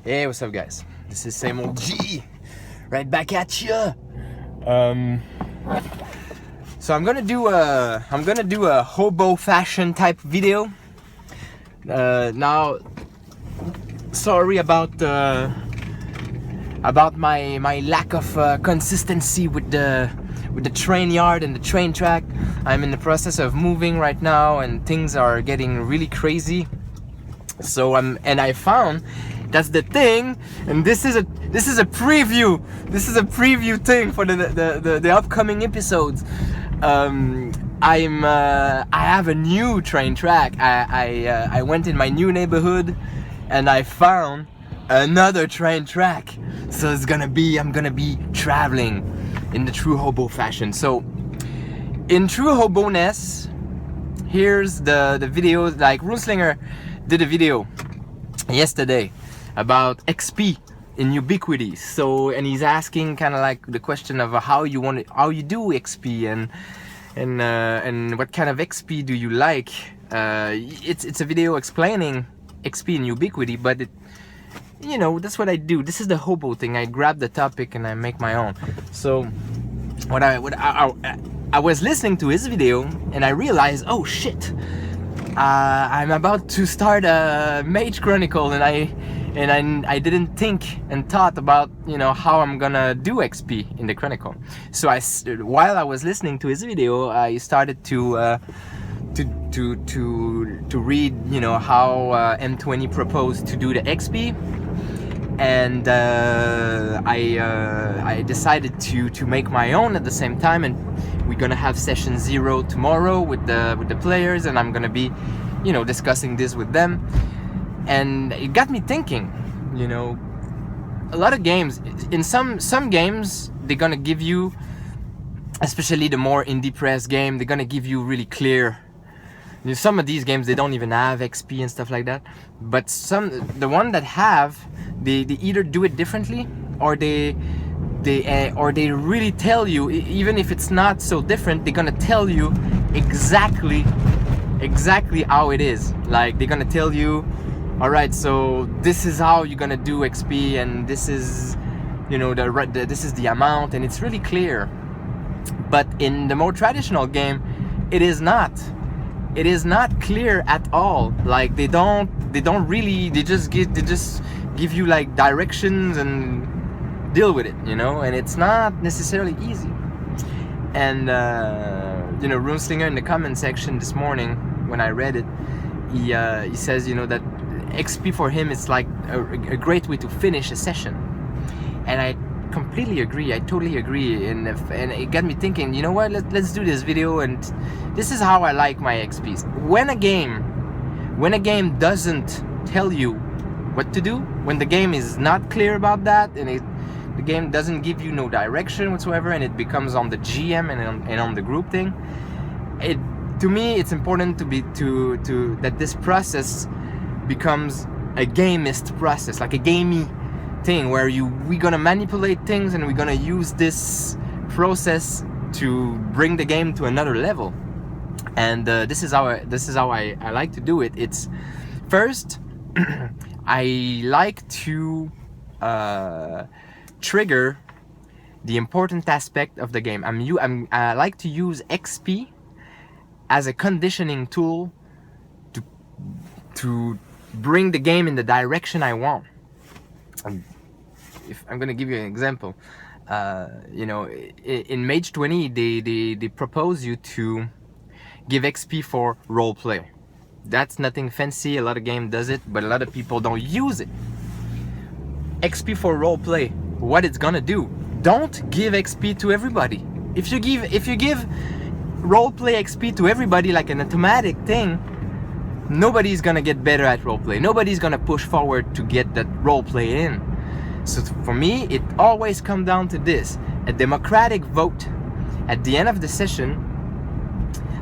Hey, what's up, guys? This is same old G, right back at ya. So I'm gonna do a hobo fashion type video. Now, sorry about my lack of consistency with the train yard and the train track. I'm in the process of moving right now, and things are getting really crazy. So I found that's the thing, and this is a preview. This is a preview thing for the upcoming episodes. I have a new train track. I went in my new neighborhood, and I found another train track. So I'm gonna be traveling in the true hobo fashion. So in true hobo-ness, here's the video. Like RuneSlinger did a video yesterday about XP in Ubiquity. So, and he's asking kind of like the question of how you do XP and what kind of XP do you like. It's a video explaining XP in Ubiquity, but that's what I do. This is the hobo thing. I grab the topic and I make my own. So I was listening to his video and I realized, oh shit, I'm about to start a Mage Chronicle, and I didn't think and thought about how I'm gonna do XP in the Chronicle. So while I was listening to his video, I started to read how M20 proposed to do the XP, and I decided to make my own at the same time. And we're gonna have session 0 tomorrow with the players, and I'm gonna be discussing this with them. And it got me thinking, a lot of games, in some games, they're gonna give you, especially the more indie press game, they're gonna give you really clear. Some of these games, they don't even have XP and stuff like that. But the one that have, they either do it differently, or they really tell you, even if it's not so different, they're gonna tell you exactly how it is. Like, they're gonna tell you, all right, so this is how you're gonna do XP, and this is this is the amount, and it's really clear. But in the more traditional game, it is not clear at all. Like, they just give you like directions and deal with it, and it's not necessarily easy. And RuneSlinger in the comment section this morning, when I read it, he says that XP for him is like a great way to finish a session, and I completely agree. I totally agree, and it got me thinking. You know what? Let's do this video, and this is how I like my XPs. When a game doesn't tell you what to do, when the game is not clear about that, and the game doesn't give you no direction whatsoever, and it becomes on the GM and on the group thing. To me, it's important that this process becomes a gamist process, like a gamey thing, where we're gonna manipulate things, and we're gonna use this process to bring the game to another level. And this is how I like to do it. It's first, I like to trigger the important aspect of the game. I like to use XP as a conditioning tool to bring the game in the direction I want. If I'm gonna give you an example, in Mage 20, they propose you to give XP for role play. That's nothing fancy. A lot of games does it, but a lot of people don't use it. XP for role play. What it's gonna do? Don't give XP to everybody. If you give role play XP to everybody like an automatic thing, nobody's gonna get better at roleplay. Nobody's gonna push forward to get that roleplay in. So for me, it always comes down to this: a democratic vote at the end of the session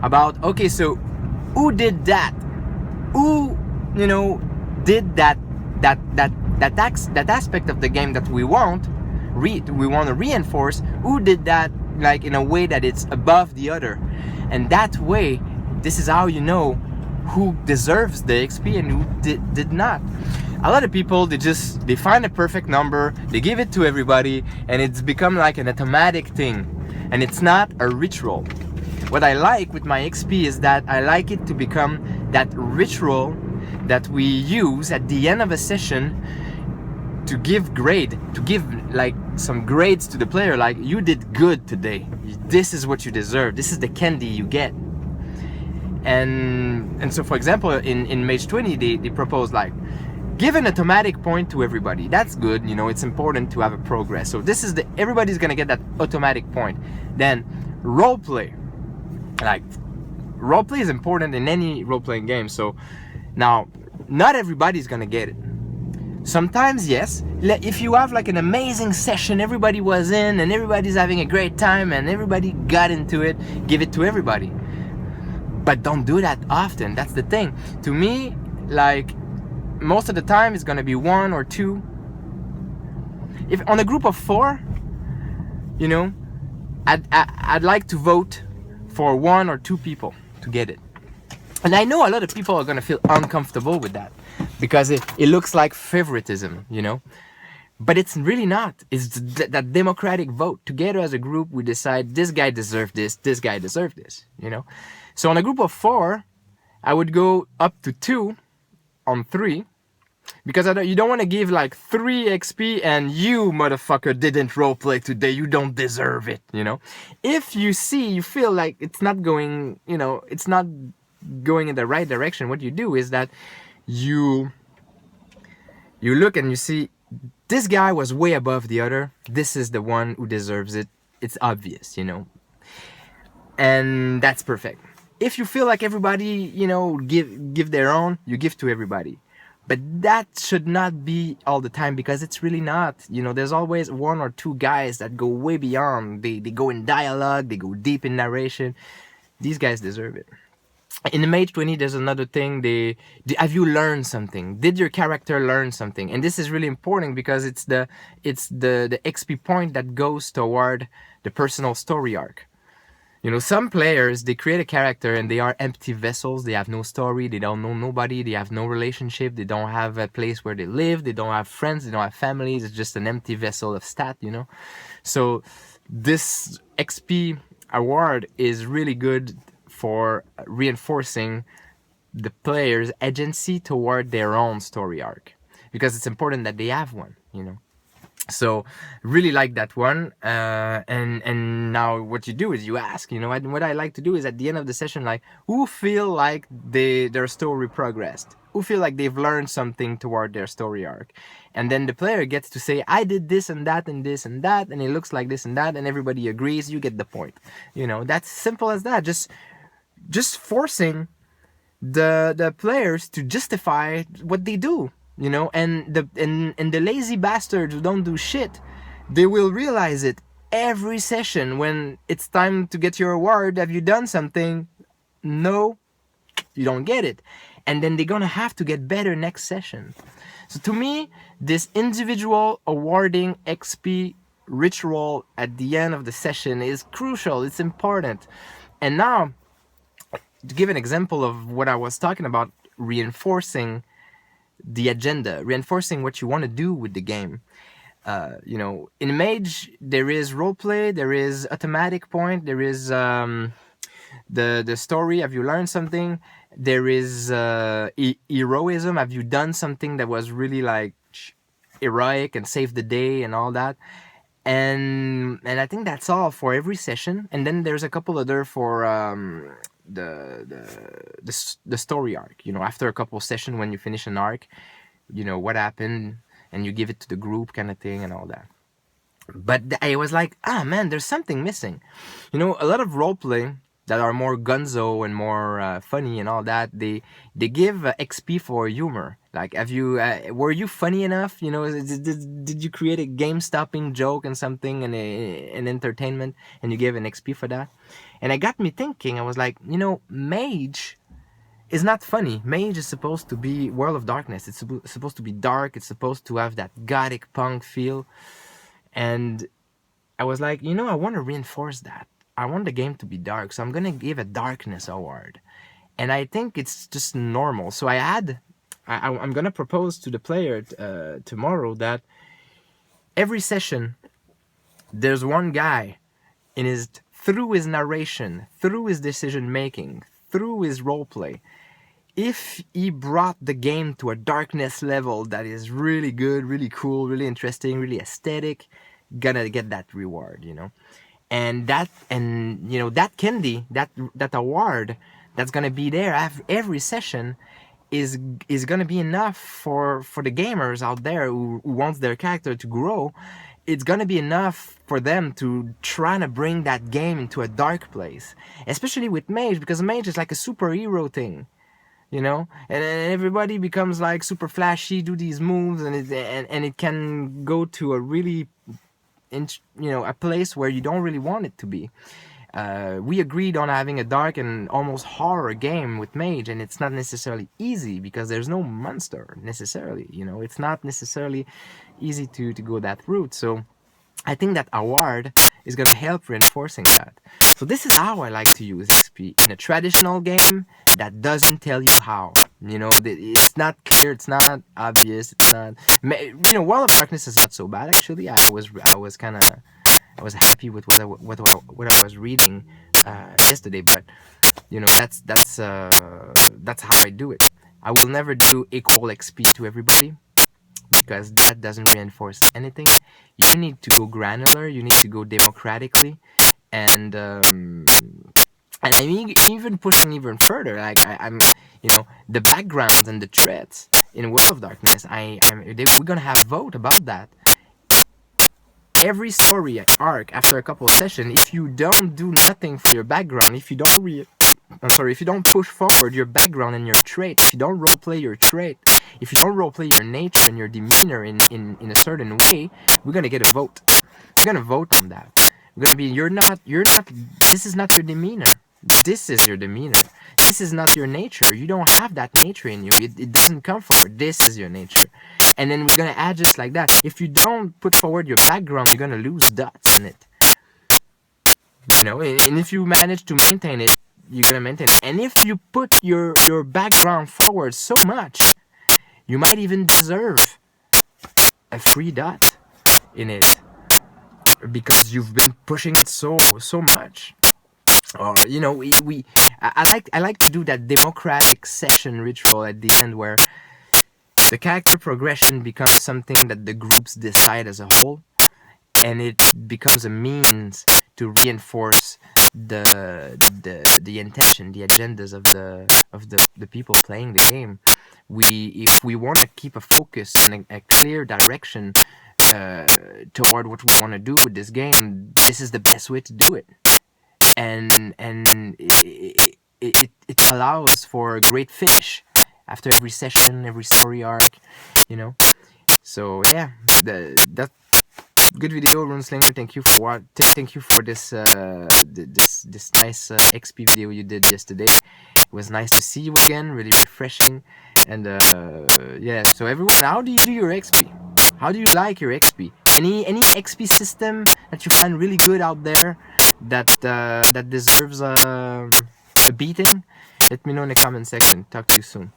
about, okay, so who did that? Who did that aspect of the game that we want to reinforce? Who did that, like, in a way that it's above the other? And that way, this is how you know who deserves the XP and who did not. A lot of people, they find a perfect number, they give it to everybody, and it's become like an automatic thing, and it's not a ritual. What I like with my XP is that I like it to become that ritual that we use at the end of a session to give like some grades to the player, like, you did good today, this is what you deserve, this is the candy you get. And so, for example, in Mage 20, they propose, like, give an automatic point to everybody. That's good, you know, it's important to have a progress. So this is everybody's gonna get that automatic point. Then roleplay. Like, roleplay is important in any role-playing game. So now, not everybody's gonna get it. Sometimes, yes, if you have like an amazing session, everybody was in and everybody's having a great time and everybody got into it, give it to everybody. But don't do that often, that's the thing. To me, like, most of the time it's gonna be 1 or 2. If on a group of 4, you know, I'd like to vote for 1 or 2 people to get it. And I know a lot of people are gonna feel uncomfortable with that because it looks like favoritism, you know. But it's really not. It's that democratic vote. Together as a group, we decide this guy deserved this guy deserved this, you know. So on a group of 4, I would go up to 2 on 3, because you don't want to give like 3 XP and you, motherfucker, didn't roleplay today, you don't deserve it, you know. If you feel like it's not going, you know, it's not going in the right direction, what you do is that you look and you see, this guy was way above the other, this is the one who deserves it, it's obvious, you know, and that's perfect. If you feel like everybody, you know, give their own, you give to everybody. But that should not be all the time, because it's really not. You know, there's always 1 or 2 guys that go way beyond. They go in dialogue, they go deep in narration. These guys deserve it. In the Mage 20, there's another thing. Have you learned something? Did your character learn something? And this is really important because it's the XP point that goes toward the personal story arc. You know, some players, they create a character and they are empty vessels. They have no story. They don't know nobody. They have no relationship. They don't have a place where they live. They don't have friends. They don't have families. It's just an empty vessel of stat, you know. So this XP award is really good for reinforcing the player's agency toward their own story arc, because it's important that they have one, you know. So really like that one, and now what you do is you ask, you know, what I like to do is at the end of the session, like, who feel like their story progressed, who feel like they've learned something toward their story arc, and then the player gets to say, I did this and that and this and that, and it looks like this and that, and everybody agrees, you get the point. You know, that's simple as that. Just forcing the players to justify what they do. You know, and the lazy bastards who don't do shit, they will realize it every session when it's time to get your award. Have you done something? No, you don't get it. And then they're gonna have to get better next session. So to me, this individual awarding XP ritual at the end of the session is crucial. It's important. And now, to give an example of what I was talking about, reinforcing the agenda, reinforcing what you want to do with the game. You know, in Mage, there is roleplay, there is automatic point, there is the story, have you learned something? There is heroism, have you done something that was really like heroic and saved the day and all that? And I think that's all for every session. And then there's a couple other for the story arc. You know, after a couple sessions, when you finish an arc, you know what happened, and you give it to the group, kind of thing, and all that. But I was like, man, there's something missing. You know, a lot of roleplay that are more gunzo and more funny and all that, they give XP for humor. Like, were you funny enough? You know, did you create a game-stopping joke and something and an entertainment, and you gave an XP for that? And it got me thinking. I was like, you know, Mage is not funny. Mage is supposed to be World of Darkness. It's supposed to be dark. It's supposed to have that gothic punk feel. And I was like, you know, I want to reinforce that. I want the game to be dark, so I'm gonna give a darkness award. And I think it's just normal. So I had I'm gonna propose to the player tomorrow that every session there's one guy through his narration, through his decision making, through his roleplay. If he brought the game to a darkness level that is really good, really cool, really interesting, really aesthetic, gonna get that reward, and that candy, that award that's gonna be there every session is gonna be enough for the gamers out there who wants their character to grow. It's gonna be enough for them to try to bring that game into a dark place, especially with Mage, because Mage is like a superhero thing, and everybody becomes like super flashy, do these moves, and it can go to a really a place where you don't really want it to be. We agreed on having a dark and almost horror game with Mage, and it's not necessarily easy because there's no monster necessarily. It's not necessarily easy to go that route. So I think that award is going to help reinforcing that. So this is how I like to use XP in a traditional game that doesn't tell you how. It's not clear, it's not obvious, it's not. Wall of Darkness is not so bad actually. I was happy with what I was reading yesterday, but that's how I do it. I will never do equal XP to everybody because that doesn't reinforce anything. You need to go granular. You need to go democratically, and I'm even pushing even further. Like I'm the backgrounds and the threats in World of Darkness. We're gonna have vote about that. Every story arc after a couple of sessions, if you don't do nothing for your background, if you don't push forward your background and your trait, if you don't roleplay your trait, if you don't roleplay your nature and your demeanor in a certain way, we're gonna get a vote. We're gonna vote on that. We're gonna be this is not your demeanor. This is your demeanor. This is not your nature. You don't have that nature in you. It doesn't come forward. This is your nature. And then we're gonna add just like that. If you don't put forward your background, you're gonna lose dots in it. And if you manage to maintain it, you're gonna maintain it. And if you put your background forward so much, you might even deserve a free dot in it because you've been pushing it so much. Or I like to do that democratic session ritual at the end where the character progression becomes something that the groups decide as a whole, and it becomes a means to reinforce the intention, the agendas of the people playing the game. If we want to keep a focus and a clear direction toward what we want to do with this game, this is the best way to do it. And it allows for a great finish after every session, every story arc, So yeah, that good video, Runeslinger. Thank you for this this nice XP video you did yesterday. It was nice to see you again, really refreshing. And yeah, so everyone, how do you do your XP? How do you like your XP? Any XP system that you find really good out there that deserves a beating? Let me know in the comment section. Talk to you soon.